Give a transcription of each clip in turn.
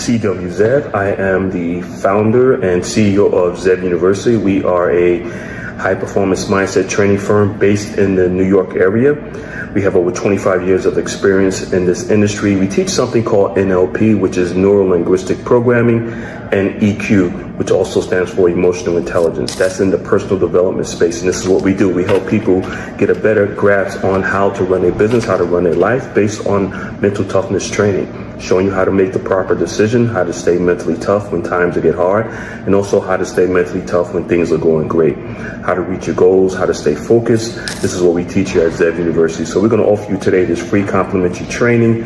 C.W. Zev. I am the founder and CEO of Zev University. We are a high-performance mindset training firm based in the New York area. We have over 25 years of experience in this industry. We teach something called NLP, which is Neuro-Linguistic Programming, and EQ, which also stands for Emotional Intelligence. That's in the personal development space, and this is what we do. We help people get a better grasp on how to run a business, how to run a life based on mental toughness training, showing you how to make the proper decision, how to stay mentally tough when times get hard, and also how to stay mentally tough when things are going great, how to reach your goals, how to stay focused. This is what we teach here at Zev University. So we're going to offer you today this free complimentary training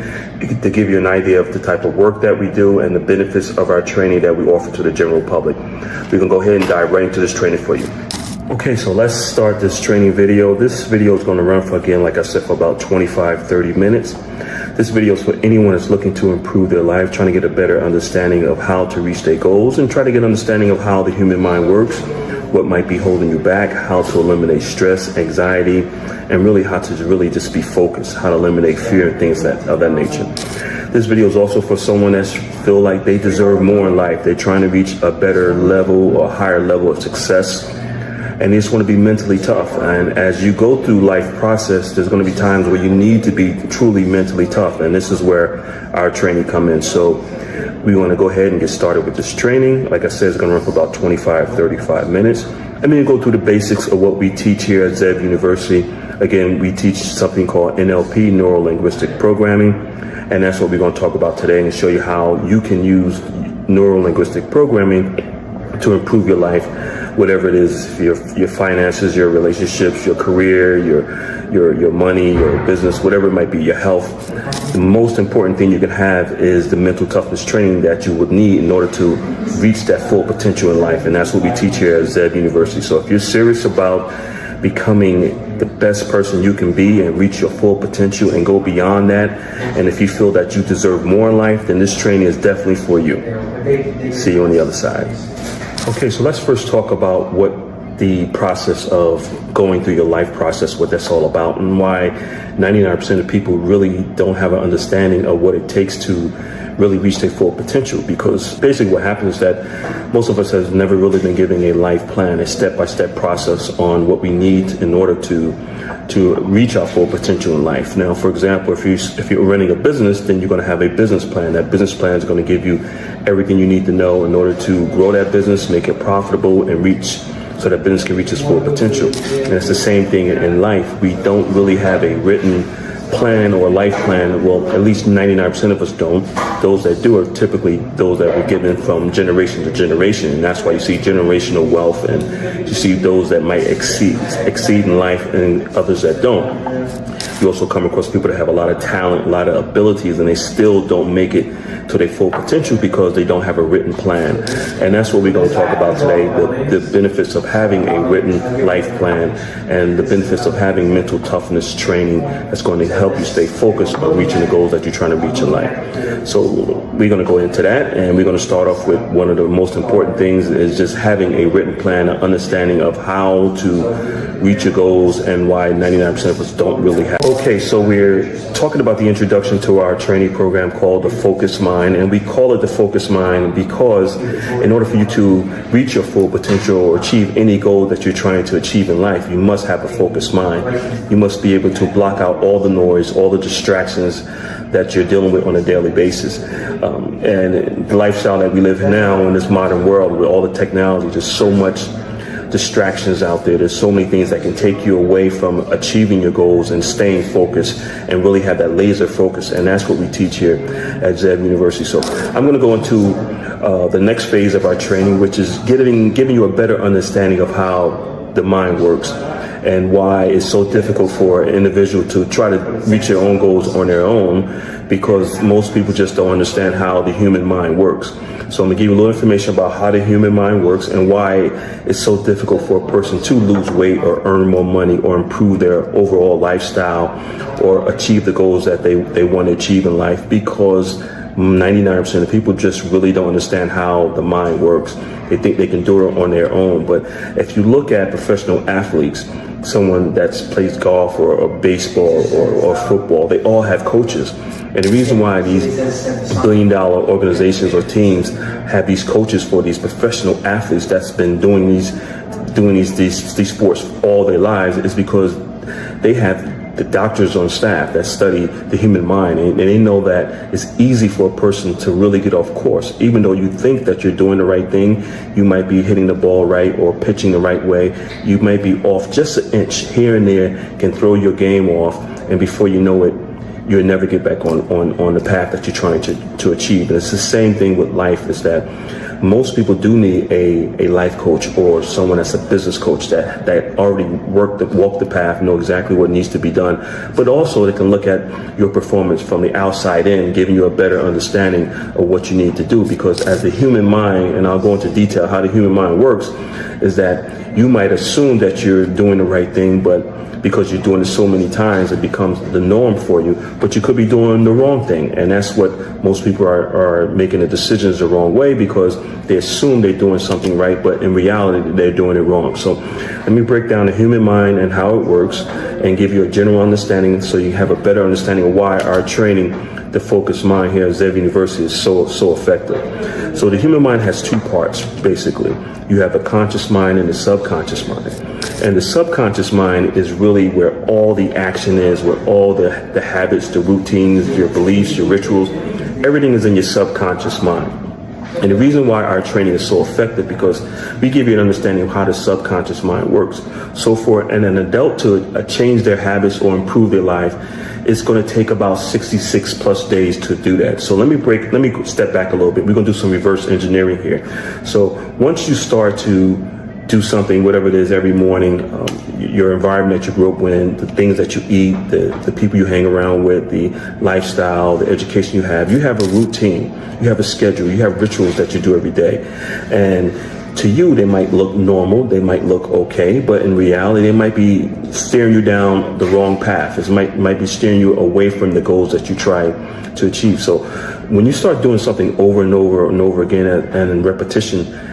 to give you an idea of the type of work that we do and the benefits of our training that we offer to the general public. We're going to go ahead and dive right into this training for you. Okay, so let's start this training video. This video is going to run for, again, like I said, for about 25-30 minutes. This video is for anyone that's looking to improve their life, trying to get a better understanding of how to reach their goals, and try to get an understanding of how the human mind works, what might be holding you back, how to eliminate stress, anxiety, and really how to really just be focused, how to eliminate fear and things of that nature. This video is also for someone that feel like they deserve more in life. They're trying to reach a better level or higher level of success, and they just want to be mentally tough. And as you go through life process, there's going to be times where you need to be truly mentally tough, and this is where our training come in. So we want to go ahead and get started with this training. Like I said, it's going to run for about 25-35 minutes. I'm going to go through the basics of what we teach here at Zev University. Again, we teach something called NLP, Neuro-Linguistic Programming, and that's what we're going to talk about today and show you how you can use Neuro-Linguistic Programming to improve your life, whatever it is, your finances, your relationships, your career, your money, your business, whatever it might be, your health. The most important thing you can have is the mental toughness training that you would need in order to reach that full potential in life. And that's what we teach here at Zev University. So if you're serious about becoming the best person you can be and reach your full potential and go beyond that, and if you feel that you deserve more in life, then this training is definitely for you. See you on the other side. Okay, so let's first talk about what the process of going through your life process, what that's all about, and why 99% of people really don't have an understanding of what it takes to really reach their full potential. Because basically what happens is that most of us have never really been given a life plan, a step-by-step process on what we need in order to reach our full potential in life. Now, for example, if you're running a business, then you're going to have a business plan. That business plan is going to give you everything you need to know in order to grow that business, make it profitable, and so that business can reach its full potential. And it's the same thing in life. We don't really have a written plan or life plan. Well, at least 99% of us don't. Those that do are typically those that were given from generation to generation, and that's why you see generational wealth, and you see those that might exceed in life and others that don't. You also come across people that have a lot of talent, a lot of abilities, and they still don't make it to their full potential because they don't have a written plan. And that's what we're going to talk about today, the benefits of having a written life plan and the benefits of having mental toughness training that's going to help you stay focused on reaching the goals that you're trying to reach in life. So we're going to go into that, and we're going to start off with one of the most important things is just having a written plan, an understanding of how to reach your goals and why 99% of us don't really have. Okay, so we're talking about the introduction to our training program called the Focus Mind, and we call it the Focus Mind because in order for you to reach your full potential or achieve any goal that you're trying to achieve in life, you must have a focused mind. You must be able to block out all the noise, all the distractions that you're dealing with on a daily basis. And the lifestyle that we live in now in this modern world with all the technology, there's so much distractions out there. There's so many things that can take you away from achieving your goals and staying focused and really have that laser focus. And that's what we teach here at Zev University. So I'm going to go into the next phase of our training, which is giving you a better understanding of how the mind works and why it's so difficult for an individual to try to reach their own goals on their own, because most people just don't understand how the human mind works. So I'm going to give you a little information about how the human mind works and why it's so difficult for a person to lose weight or earn more money or improve their overall lifestyle or achieve the goals that they want to achieve in life, because 99% of people just really don't understand how the mind works. They think they can do it on their own. But if you look at professional athletes, someone that plays golf or baseball or football, they all have coaches. And the reason why these billion-dollar organizations or teams have these coaches for these professional athletes that's been doing these sports all their lives is because they have the doctors on staff that study the human mind, and they know that it's easy for a person to really get off course. Even though you think that you're doing the right thing, you might be hitting the ball right or pitching the right way, you might be off just an inch here and there, can throw your game off, and before you know it, you'll never get back on the path that you're trying to achieve. And it's the same thing with life, is that most people do need a life coach or someone that's a business coach that already walked the path, know exactly what needs to be done. But also they can look at your performance from the outside in, giving you a better understanding of what you need to do. Because as the human mind, and I'll go into detail how the human mind works, is that you might assume that you're doing the right thing, but because you're doing it so many times, it becomes the norm for you, but you could be doing the wrong thing. And that's what most people are making the decisions the wrong way, because they assume they're doing something right, but in reality, they're doing it wrong. So let me break down the human mind and how it works and give you a general understanding so you have a better understanding of why our training, the focused mind here at Zev University, is so effective. So the human mind has two parts, basically. You have a conscious mind and the subconscious mind. And the subconscious mind is really where all the action is, where all the habits, the routines, your beliefs, your rituals, everything is in your subconscious mind. And the reason why our training is so effective, because we give you an understanding of how the subconscious mind works. So for an adult to change their habits or improve their life, it's going to take about 66 plus days to do that. So let me step back a little bit. We're going to do some reverse engineering here. So once you start to do something, whatever it is, every morning, your environment that you grew up in, the things that you eat, the people you hang around with, the lifestyle, the education you have a routine, you have a schedule, you have rituals that you do every day. And to you, they might look normal, they might look okay, but in reality, they might be steering you down the wrong path. It might be steering you away from the goals that you try to achieve. So when you start doing something over and over and over again and in repetition,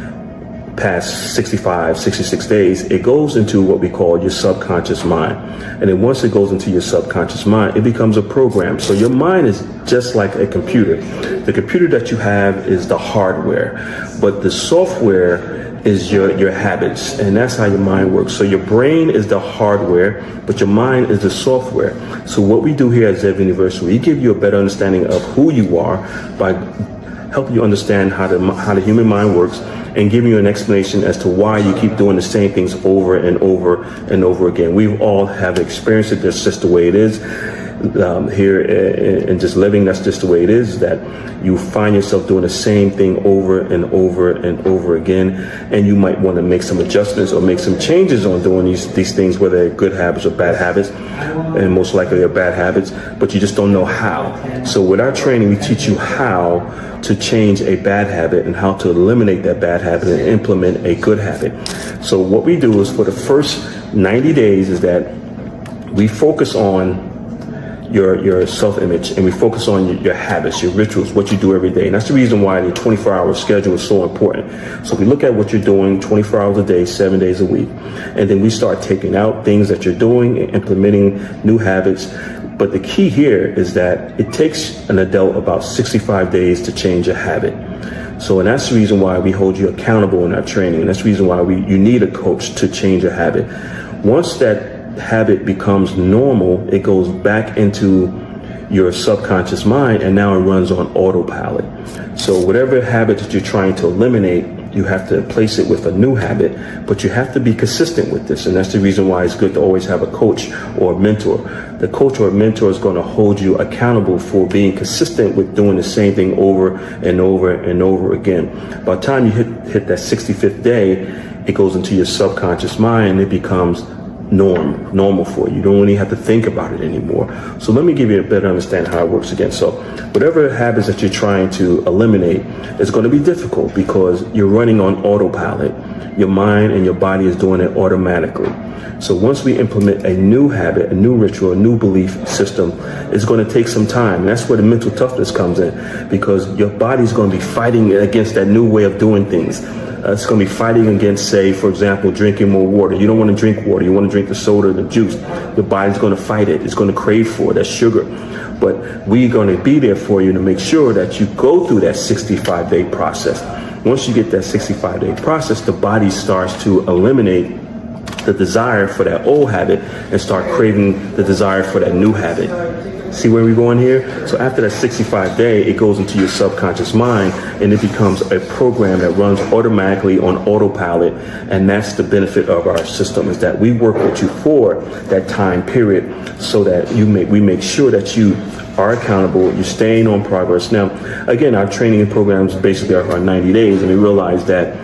past 65, 66 days, it goes into what we call your subconscious mind. And then once it goes into your subconscious mind, it becomes a program. So your mind is just like a computer. The computer that you have is the hardware, but the software is your habits, and that's how your mind works. So your brain is the hardware, but your mind is the software. So what we do here at Zev University, we give you a better understanding of who you are by helping you understand how the human mind works, and giving you an explanation as to why you keep doing the same things over and over and over again. We all have experienced it. That's just the way it is. Here and just living, that's just the way it is, that you find yourself doing the same thing over and over and over again, and you might want to make some adjustments or make some changes on doing these things, whether they're good habits or bad habits, and most likely they're bad habits, but you just don't know how. So with our training, we teach you how to change a bad habit and how to eliminate that bad habit and implement a good habit. So what we do is, for the first 90 days, is that we focus on your self-image, and we focus on your habits, your rituals, what you do every day. And that's the reason why the 24-hour schedule is so important. So we look at what you're doing 24 hours a day, 7 days a week, and then we start taking out things that you're doing and implementing new habits. But the key here is that it takes an adult about 65 days to change a habit. So, and that's the reason why we hold you accountable in our training. And that's the reason why you need a coach to change a habit. Once that habit becomes normal, it goes back into your subconscious mind, and now it runs on autopilot. So whatever habit that you're trying to eliminate, you have to replace it with a new habit, but you have to be consistent with this. And that's the reason why it's good to always have a coach or a mentor. The coach or mentor is going to hold you accountable for being consistent with doing the same thing over and over and over again. By the time you hit that 65th day, it goes into your subconscious mind, and it becomes normal for you. You don't really have to think about it anymore. So let me give you a better understanding how it works again. So whatever habits that you're trying to eliminate is going to be difficult, because you're running on autopilot. Your mind and your body is doing it automatically. So once we implement a new habit, a new ritual, a new belief system, it's going to take some time. And that's where the mental toughness comes in, because your body's going to be fighting against that new way of doing things. It's going to be fighting against, say, for example, drinking more water. You don't want to drink water. You want to drink the soda, the juice. Your body's going to fight it. It's going to crave for it. That's sugar. But we're going to be there for you to make sure that you go through that 65-day process. Once you get that 65-day process, the body starts to eliminate the desire for that old habit and start craving the desire for that new habit. See where we're going here? So after that 65-day, it goes into your subconscious mind and it becomes a program that runs automatically on autopilot. And that's the benefit of our system, is that we work with you for that time period so that we make sure that you are accountable, you're staying on progress. Now, again, our training programs basically are 90 days, and we realize that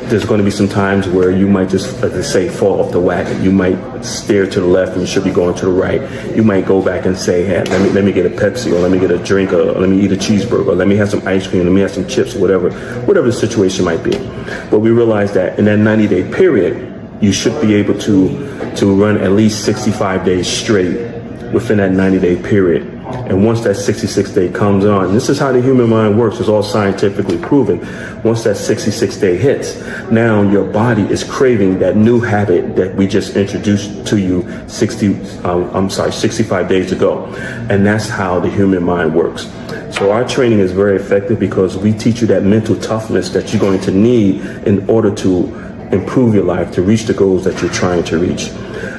there's going to be some times where you might just, as they say, fall off the wagon. You might steer to the left and you should be going to the right. You might go back and say, hey, let me get a Pepsi, or let me get a drink, or let me eat a cheeseburger, or let me have some ice cream, let me have some chips, or whatever the situation might be. But we realize that in that 90-day period, you should be able to run at least 65 days straight within that 90-day period. And once that 66th day comes on, and this is how the human mind works, it's all scientifically proven. Once that 66th day hits, now your body is craving that new habit that we just introduced to you 65 days ago. And that's how the human mind works. So our training is very effective because we teach you that mental toughness that you're going to need in order to improve your life, to reach the goals that you're trying to reach.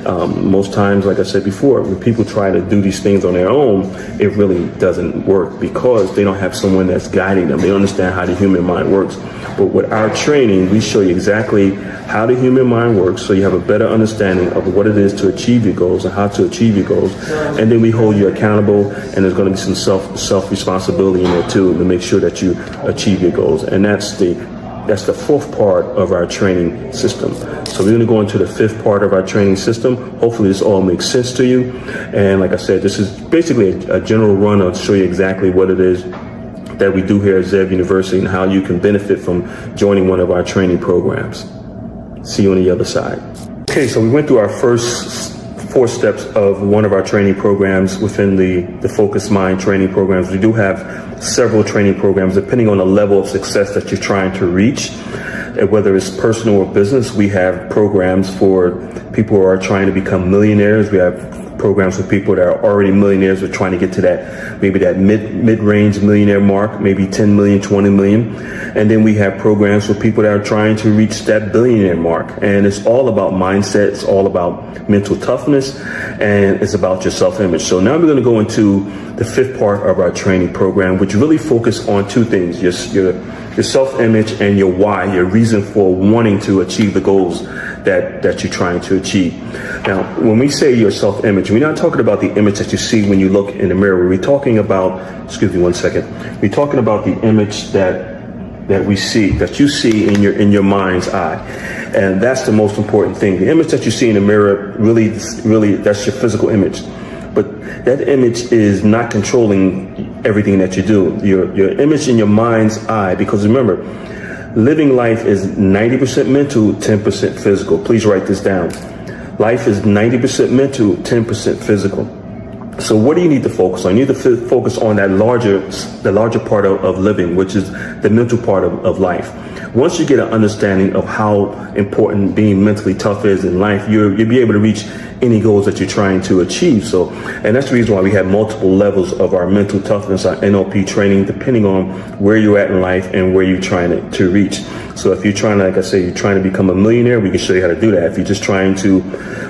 Most times, like I said before, when people try to do these things on their own, it really doesn't work because they don't have someone that's guiding them. They don't understand how the human mind works. But with our training, we show you exactly how the human mind works, so you have a better understanding of what it is to achieve your goals and how to achieve your goals. And then we hold you accountable, and there's going to be some self-responsibility in there too to make sure that you achieve your goals. And that's the fourth part of our training system. So we're going to go into the fifth part of our training system. Hopefully this all makes sense to you. And like I said, this is basically a general run to show you exactly what it is that we do here at Zev University and how you can benefit from joining one of our training programs. See you on the other side. Okay, so we went through our first 4 steps of one of our training programs within the Focused Mind training programs. We do have several training programs depending on the level of success that you're trying to reach. Whether it's personal or business, we have programs for people who are trying to become millionaires. We have programs for people that are already millionaires who are trying to get to that mid-range millionaire mark, maybe 10 million, 20 million. And then we have programs for people that are trying to reach that billionaire mark. And it's all about mindset. It's all about mental toughness, and it's about your self-image. So now we're going to go into the fifth part of our training program, which really focus on 2 things, your self-image and your why, your reason for wanting to achieve the goals that you're trying to achieve. Now, when we say your self-image, we're not talking about the image that you see when you look in the mirror. We're talking about, excuse me one second, we're talking about the image that we see, that you see in your mind's eye. And that's the most important thing. The image that you see in the mirror, really, that's your physical image. But that image is not controlling everything that you do. Your image in your mind's eye, because remember, living life is 90% mental, 10% physical. Please write this down. Life is 90% mental, 10% physical. So what do you need to focus on? You need to focus on the larger part of living, which is the mental part of life. Once you get an understanding of how important being mentally tough is in life, you'll be able to reach any goals that you're trying to achieve. So, and that's the reason why we have multiple levels of our mental toughness, our NLP training, depending on where you're at in life and where you're trying to reach. So if you're trying to, like I say, you're trying to become a millionaire, we can show you how to do that. If you're just trying to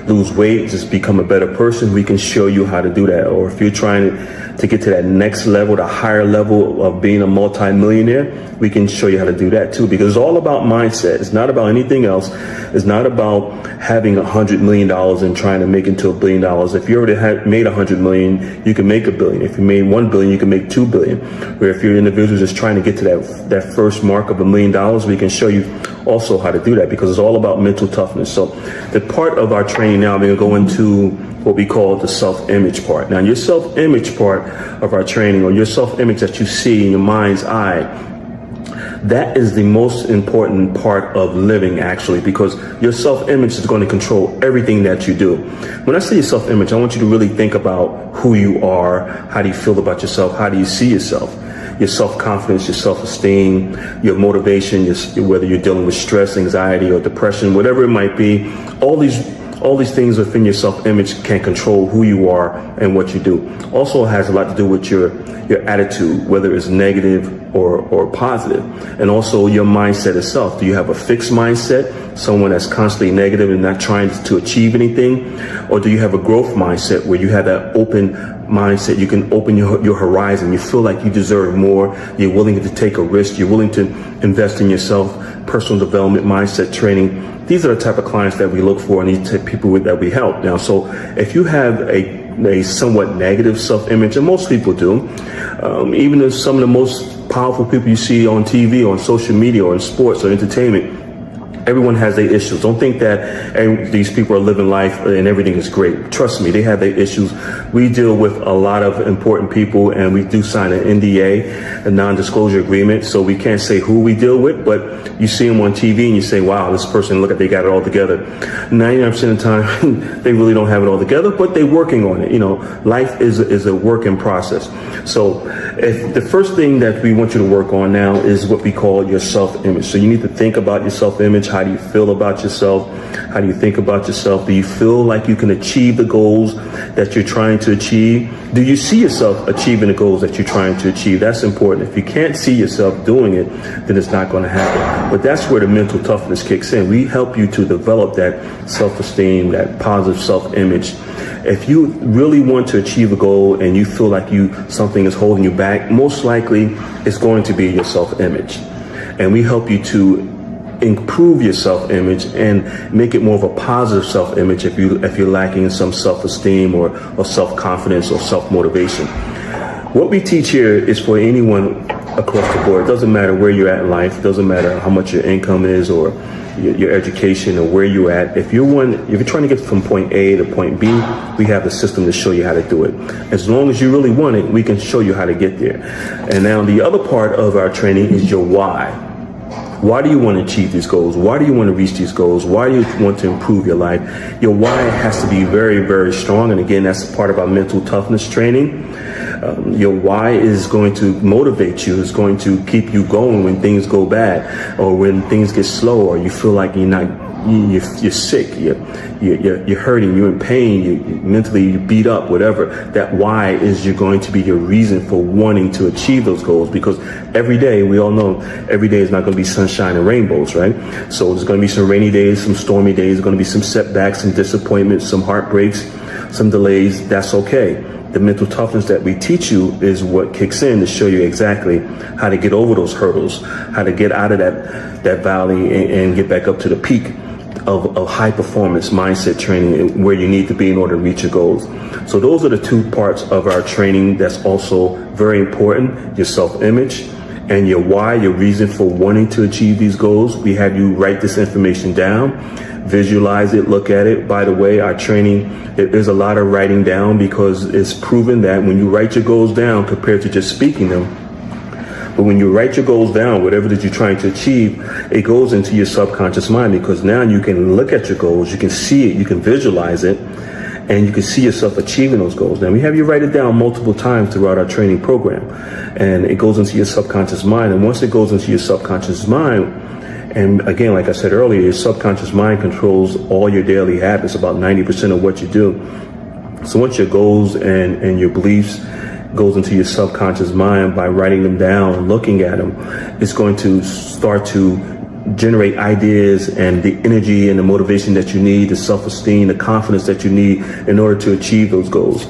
lose weight, just become a better person, we can show you how to do that. Or if you're trying to get to that next level, the higher level of being a multi-millionaire, we can show you how to do that too, because it's all about mindset. It's not about anything else. It's not about having $100 million and trying to make it to $1 billion. If you already made $100 million, you can make $1 billion. If you made $1 billion, you can make $2 billion. Where if you're an individual just trying to get to that first mark of $1 million, we can show you also how to do that, because it's all about mental toughness. So the part of our training now, we're going to go into what we call the self-image part. Now, your self-image part of our training, or your self-image that you see in your mind's eye, that is the most important part of living, actually, because your self-image is going to control everything that you do. When I say your self-image, I want you to really think about who you are. How do you feel about yourself? How do you see yourself? your self-confidence, your self-esteem, your motivation, whether you're dealing with stress, anxiety, or depression, whatever it might be. All these things within your self-image can control who you are and what you do. Also has a lot to do with your attitude, whether it's negative or positive. And also your mindset itself. Do you have a fixed mindset, someone that's constantly negative and not trying to achieve anything? Or do you have a growth mindset where you have that open mindset? You can open your horizon. You feel like you deserve more. You're willing to take a risk. You're willing to invest in yourself. Personal development, mindset training. These are the type of clients that we look for and these type of people that we help. Now, so if you have a somewhat negative self-image, and most people do, even if some of the most powerful people you see on TV, on social media, or in sports or entertainment, everyone has their issues. Don't think that these people are living life and everything is great. Trust me, they have their issues. We deal with a lot of important people, and we do sign an NDA, a non-disclosure agreement, so we can't say who we deal with, but you see them on TV and you say, wow, this person, look at, they got it all together. 99% of the time, they really don't have it all together, but they're working on it. You know, life is a work in process. So if the first thing that we want you to work on now is what we call your self-image. So you need to think about your self-image. How do you feel about yourself? How do you think about yourself? Do you feel like you can achieve the goals that you're trying to achieve? Do you see yourself achieving the goals that you're trying to achieve? That's important. If you can't see yourself doing it, then it's not going to happen. But that's where the mental toughness kicks in. We help you to develop that self-esteem, that positive self-image. If you really want to achieve a goal and you feel like something is holding you back, most likely it's going to be your self-image. And we help you to improve your self-image and make it more of a positive self-image if you're lacking in some self-esteem or self-confidence or self-motivation. What we teach here is for anyone across the board. It doesn't matter where you're at in life. It doesn't matter how much your income is or your education or where you're at. If you're trying to get from point A to point B, we have the system to show you how to do it. As long as you really want it, we can show you how to get there. And now the other part of our training is your why. Why do you want to achieve these goals? Why do you want to reach these goals? Why do you want to improve your life? Your why has to be very, very strong. And again, that's part of our mental toughness training. Your why is going to motivate you. It's going to keep you going when things go bad or when things get slow or you feel like you're sick, you're hurting, you're in pain, you mentally beat up, whatever. That why is going to be your reason for wanting to achieve those goals, because every day, we all know, every day is not going to be sunshine and rainbows, right? So there's going to be some rainy days, some stormy days, there's going to be some setbacks, some disappointments, some heartbreaks, some delays. That's okay. The mental toughness that we teach you is what kicks in to show you exactly how to get over those hurdles, how to get out of that valley and get back up to the peak of high performance mindset training where you need to be in order to reach your goals. So those are the two parts of our training that's also very important: your self-image and your why, your reason for wanting to achieve these goals. We have you write this information down, visualize it, look at it. By the way, our training, there's a lot of writing down because it's proven that when you write your goals down compared to just speaking them, but when you write your goals down, whatever that you're trying to achieve, it goes into your subconscious mind, because now you can look at your goals, you can see it, you can visualize it, and you can see yourself achieving those goals. Now, we have you write it down multiple times throughout our training program, and it goes into your subconscious mind. And once it goes into your subconscious mind, and again, like I said earlier, your subconscious mind controls all your daily habits, about 90% of what you do. So once your goals and your beliefs goes into your subconscious mind, by writing them down and looking at them, it's going to start to generate ideas and the energy and the motivation that you need, the self-esteem, the confidence that you need in order to achieve those goals.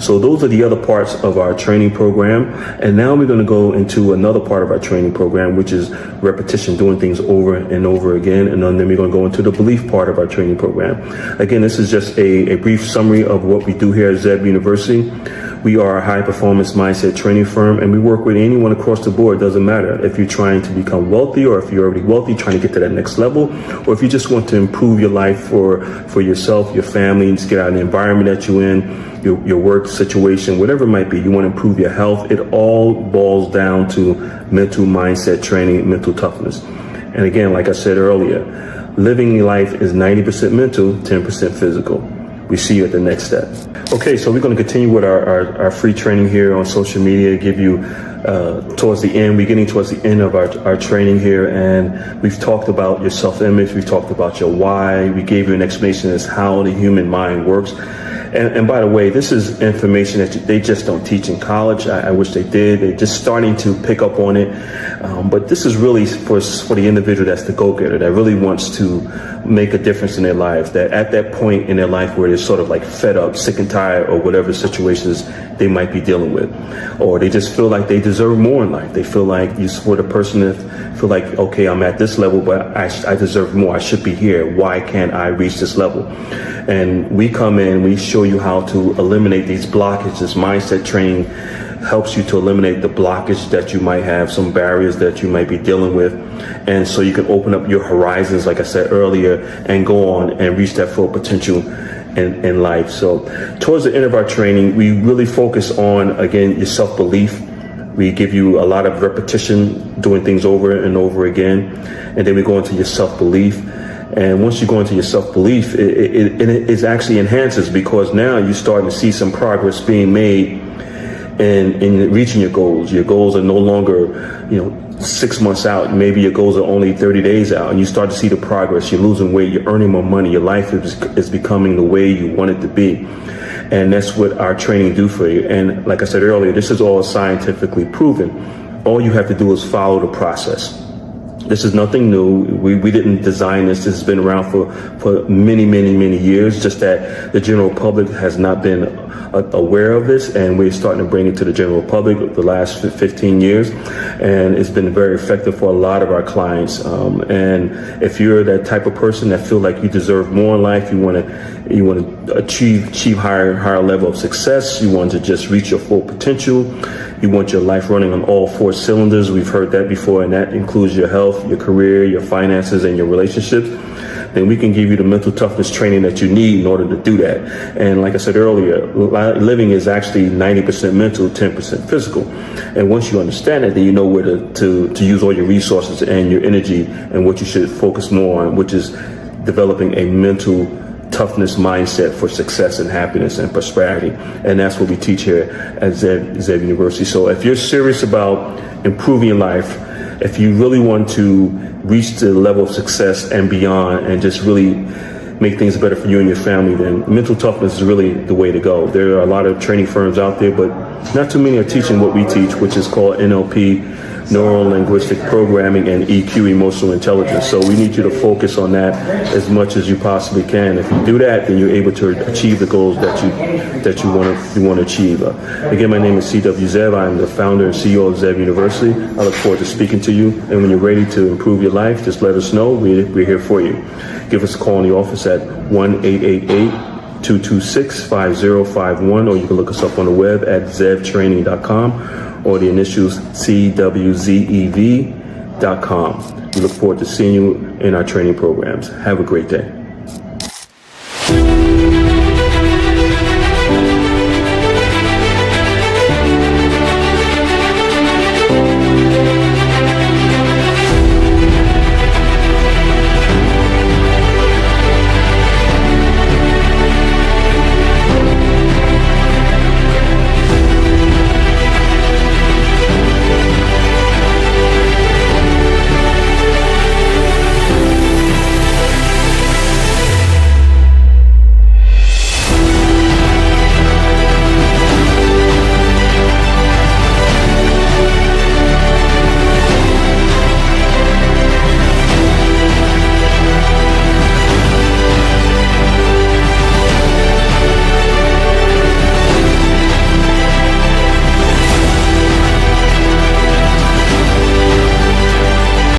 So those are the other parts of our training program. And now we're going to go into another part of our training program, which is repetition, doing things over and over again. And then we're going to go into the belief part of our training program. Again, this is just a brief summary of what we do here at Zeb University. We are a high-performance mindset training firm, and we work with anyone across the board. It doesn't matter if you're trying to become wealthy or if you're already wealthy, trying to get to that next level, or if you just want to improve your life for yourself, your family, and just get out of the environment that you're in, your work situation, whatever it might be. You want to improve your health. It all boils down to mental mindset training, mental toughness. And again, like I said earlier, living life is 90% mental, 10% physical. We see you at the next step. Okay, so we're going to continue with our free training here on social media, give you towards the end. We're getting towards the end of our training here, and we've talked about your self-image. We've talked about your why. We gave you an explanation as how the human mind works. And by the way, this is information that they just don't teach in college. I wish they did. They're just starting to pick up on it. But this is really for the individual that's the go-getter, that really wants to make a difference in their lives, that at that point in their life where they're sort of like fed up, sick and tired, or whatever situations they might be dealing with, or they just feel like they deserve more in life. They feel like you support a person that feel like, okay, I'm at this level, but I deserve more. I should be here. Why can't I reach this level? And we come in, we show you how to eliminate these blockages. Mindset training helps you to eliminate the blockage that you might have, some barriers that you might be dealing with. And so you can open up your horizons, like I said earlier, and go on and reach that full potential in life. So towards the end of our training, we really focus on, again, your self-belief. We give you a lot of repetition, doing things over and over again. And then we go into your self-belief. And once you go into your self-belief, it actually enhances, because now you're starting to see some progress being made in reaching your goals. Your goals are no longer, 6 months out. Maybe your goals are only 30 days out, and you start to see the progress. You're losing weight, you're earning more money, your life is becoming the way you want it to be. And that's what our training do for you. And like I said earlier, this is all scientifically proven. All you have to do is follow the process. This is nothing new. We didn't design this. This has been around for many, many, many years, just that the general public has not been aware of this, and we're starting to bring it to the general public the last 15 years, and it's been very effective for a lot of our clients. And if you're that type of person that feel like you deserve more in life, you want to achieve higher level of success, you want to just reach your full potential, you want your life running on all 4 cylinders. We've heard that before, and that includes your health, your career, your finances, and your relationships. Then we can give you the mental toughness training that you need in order to do that. And like I said earlier, living is actually 90% mental, 10% physical. And once you understand that, then you know where to use all your resources and your energy, and what you should focus more on, which is developing a mental toughness mindset for success and happiness and prosperity. And that's what we teach here at Zev University. So if you're serious about improving your life, if you really want to reach the level of success and beyond, and just really make things better for you and your family, then mental toughness is really the way to go. There are a lot of training firms out there, but not too many are teaching what we teach, which is called NLP, Neuro-Linguistic Programming, and EQ, Emotional Intelligence. So we need you to focus on that as much as you possibly can. If you do that, then you're able to achieve the goals that you want to achieve. Again, my name is C.W. Zev. I'm the founder and CEO of Zev University. I look forward to speaking to you. And when you're ready to improve your life, just let us know. We're here for you. Give us a call in the office at 1-888-226-5051, or you can look us up on the web at zevtraining.com, or the initials CWZEV.com. We look forward to seeing you in our training programs. Have a great day.